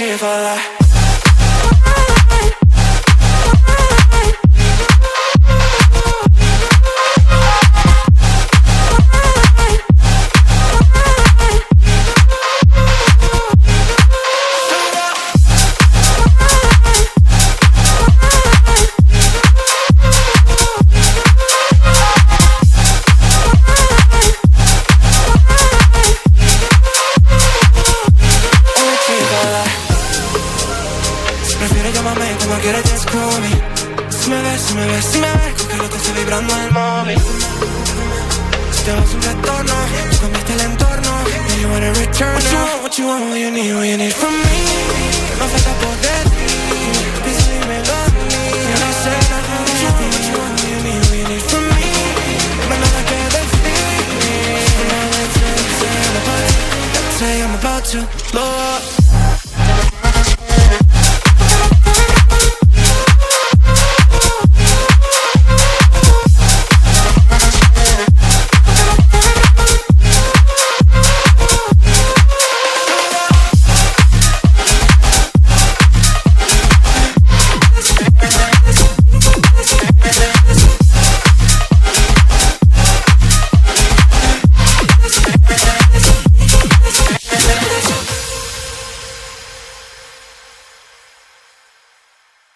cheap for that. Si me ves, con que loco estoy vibrando el móvil. Si te vas un retorno, tú cambiaste el entorno. And you wanna return now. What you want, what you need from me. No falta por decir.